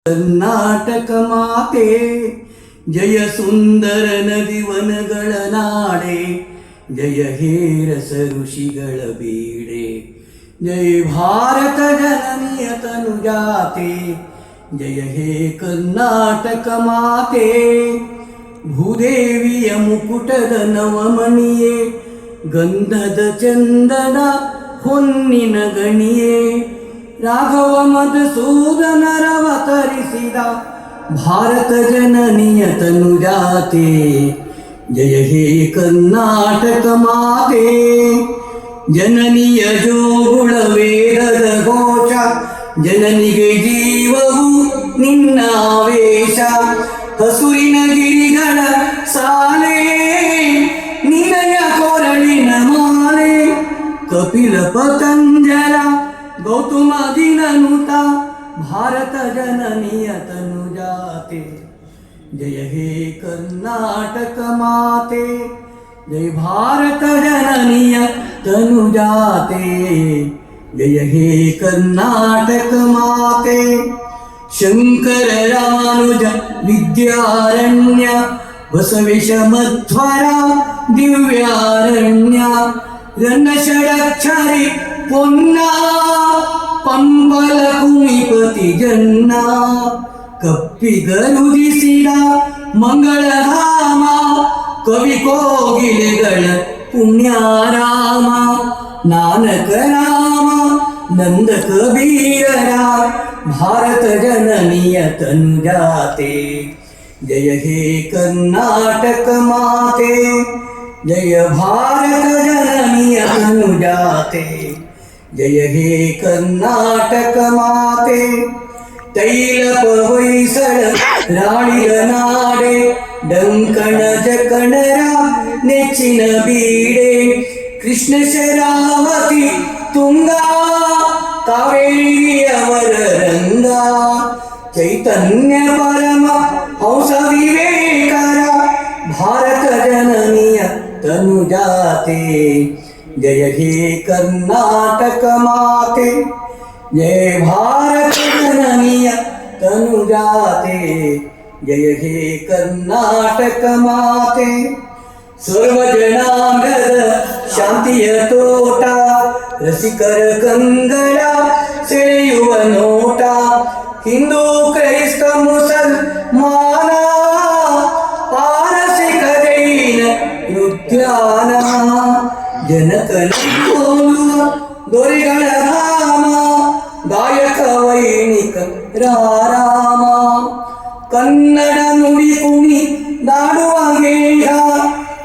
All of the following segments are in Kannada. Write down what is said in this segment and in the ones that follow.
ಕರ್ನಾಟಕ ಮಾತೆ ಜಯ ಸುಂದರ ನದಿ ವನಗಳ ನಾಡೆ, ಜಯ ಹೇ ರಸ ಋಷಿಗಳ ಬೀಡೆ, ಜಯ ಭಾರತ ಜನನಿಯ ತನುಜಾತೆ, ಜಯ ಹೇ ಕರ್ನಾಟಕ ಮಾತೆ. ಭೂದೇವಿಯ ಮುಕುಟದ ನವಮಣಿಯೇ, ಗಂಧದ ಚಂದನ ಹೊನ್ನಿನ ಗಣಿಯೇ, ರಾಘವ ಮಧುಸೂದನರವತರಿಸಿದ ಭಾರತ ಜನನಿಯ ತನುಜಾತೆ, ಜಯ ಹೇ ಕರ್ನಾಟಕ ಮಾತೆ. ಜನನಿಯ ಜೋಗುಳ ವೇದದ ಘೋಷ, ಜನನಿಗೆ ಜೀವವು ನಿನ್ನ ಆವೇಶ, ಹಸುರಿನ ಗಿರಿಗಳ ಸಾಲೆ ನಿನಯ ಕೊರಳಿನ ಮಾಲೆ, ಕಪಿಲ ಪತಂಜಲ ಗೌತಮ ದಿನನುತ ಭಾರತ ಜನನಿಯ ತನುಜಾತೆ, ಜಯ ಹೇ ಕರ್ನಾಟಕ ಮಾತೆ, ಜಯ ಭಾರತ ಜನನಿಯ ತನುಜಾತೆ, ಜಯ ಹೇ ಕರ್ನಾಟಕ ಮಾತೆ. ಶಂಕರ ರಾನುಜ ವಿದ್ಯಾರಣ್ಯ, ಬಸವೇಶ ಮಧ್ವರ ದಿವ್ಯಾರಣ್ಯ, ರನ್ನ ಷಡಕ್ಷರಿ ಪೊನ್ನ ಪಂಬಲ ಕುಮಿಪತಿ ಜನ್ನ, ಕಪ್ಪಿಗರುದಿಸಿದ ಮಂಗಳಧಾಮ, ಕವಿ ಕೋಗಿಲೆಗಳ ಪುಣ್ಯಾರಾಮ, ನಾನಕ ರಾಮ ನಂದ ಕಬೀರರ ಭಾರತ ಜನನಿಯ ತನುಜಾತೆ, ಜಯ ಹೇ ಕರ್ನಾಟಕ ಮಾತೆ, ಜಯ ಭಾರತ ಜನನಿಯ ತನುಜಾತೆ, ಜಯ ಹೇ ಕರ್ನಾಟಕ ಮಾತೆ. ತೈಲಪ ಹೊಯ್ಸಳ ರಾಣಿಯ ನಾಡೆ, ಡಂಕಣ ಜಕಣರ ನೆಚ್ಚಿನ ಬೀಡೆ, ಕೃಷ್ಣ ಶರಾವತಿ ತುಂಗಾ ಕಾವೇರಿಯವರ ರಂಗ, ಚೈತನ್ಯ ಪರಮ ಹಂಸ ವಿವೇಕರ ಭಾರತ ಜನನಿಯ ತನುಜಾತೆ, ಜಯ ಹೇ ಕರ್ನಾಟಕ ಮಾತೆ, ಜಯ ಭಾರತ ಜನನಿಯ ತನುಜಾತೆ, ಜಯ ಹೇ ಕರ್ನಾಟಕ ಮಾತೆ. ಸರ್ವಜನಾಂಗದ ಶಾಂತಿಯ ತೋಟ, ರಸಿಕರ ಕಂಗಳ ಸೆಳೆಯುವ ನೋಟ, ಹಿಂದೂ ಕ್ರೈಸ್ತ ಮುಸಲ್ಮಾನ ಪಾರಸಿಕ ಜೈನ ಉದ್ಯಾನ, ಜನಕನ ಹೋಲುವ ದೊರೆಗಳ ಧಾಮ, ಗಾಯಕ ವೈಣಿಕ ರಾರಾಮ, ಕನ್ನಡ ನುಡಿ ಕುಣಿ ನಾಡುವ ಗೇಹ,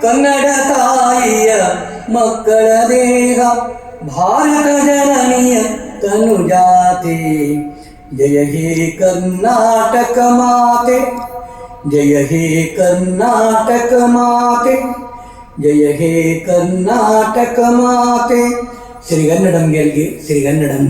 ಕನ್ನಡ ತಾಯಿಯ ಮಕ್ಕಳ ದೇಹ, ಭಾರತ ಜನನಿಯ ತನುಜಾತೆ, ಜಯ ಹೇ ಕರ್ನಾಟಕ ಮಾತೆ, ಜಯ ಹೇ ಕರ್ನಾಟಕ ಮಾತೆ, ಜಯ ಹೇ ಕರ್ನಾಟಕ ಮಾತೆ. ಶ್ರೀಗನ್ನಡಂ ಗೆಲ್ಗೆ ಶ್ರೀಗನ್ನಡಂ.